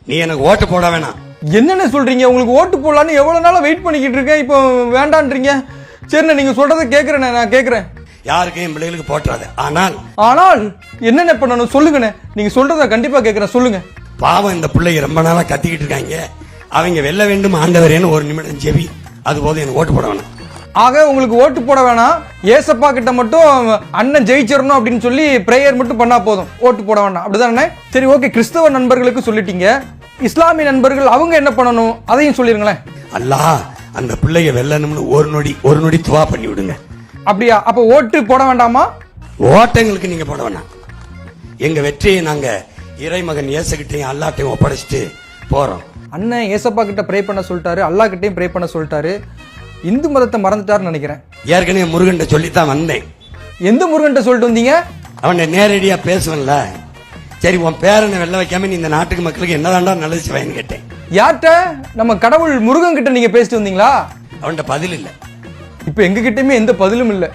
நீ எனக்கு ஓட்டு போட வேணாம். என்னென்ன சொல்றீங்க? உங்களுக்கு ஓட்டு போடலான்னு எவ்வளவு நாளா வெயிட் பண்ணிக்கிட்டு இருக்கேன், இப்போ வேண்டான்றீங்க. சரிண்ணே, நீங்க சொல்றதை கேட்கறேன், நான் கேட்கறேன். யாருக்கும் என் பிள்ளைகளுக்கு போட்டுறாது. ஆனால் என்னென்ன பண்ணணும் சொல்லுங்கண்ணே. நீங்க சொல்றத கண்டிப்பா கேட்கறேன், சொல்லுங்க. பாவம், இந்த பிள்ளைங்க ரொம்ப நாளா கத்திக்கிட்டு இருக்காங்க. அவங்க வெல்ல வேண்டும் ஆண்டவரேன்னு ஒரு நிமிடம் ஜெபி. அது போதும், எனக்கு ஓட்டு போட வேணாம். ஆக உங்களுக்கு ஓட்டு போட வேணாம், ஏசப்பா கிட்ட மட்டும் அண்ணன் ஜெயிச்சிடணும் அப்படின்னு சொல்லி பிரேயர் மட்டும் பண்ணா போதும், ஓட்டு போட வேண்டாம், அப்படிதானே? சரி, ஓகே. கிறிஸ்தவ நண்பர்களுக்கு சொல்லிட்டீங்க, இஸ்லாமிய நண்பர்கள் அவங்க என்ன பண்ணணும் அதையும் சொல்லிருங்களேன். அல்லாஹ் அந்த பிள்ளைங்க வெல்லணும்னு ஒரு நொடி துவா பண்ணி விடுங்க. அப்படியா? அப்ப ஓட்டு போட வேண்டாமா? ஓட்டங்களுக்கு நீங்க போட வேணாம். எங்க வெற்றியை நாங்க இறைமகன் இயேசுகிட்டையும் அல்லாஹ்ட்டையும் ஒப்படைச்சிட்டு போறோம். அண்ணன் ஏசப்பா கிட்ட ப்ரே பண்ண சொல்லிட்டாரு, அல்லாஹ் கிட்டையும் ப்ரே பண்ண சொல்லிட்டாரு. இந்து மதத்தை மறந்துட்டாருன்னு நினைக்கிறேன். ஏற்கனவே முருகன் சொல்லித்தான் வந்தேன். எந்த முருகன் சொல்லிட்டு வந்தீங்க? அவனை நேரடியா பேசுவன்ல. சரி, உன் பேரனை வெல்ல வைக்காம நீ இந்த நாட்டுக்கு மக்களுக்கு என்னதான்டா நல்லது செய்வேன்னு கேட்டேன். யார்கிட்ட? நம்ம கடவுள் முருகன் கிட்ட நீங்க பேசிட்டு வந்தீங்களா? அவன்கிட்ட பதில் இல்ல. இப்ப எங்க கிட்டயுமே எந்த பதிலும் இல்ல.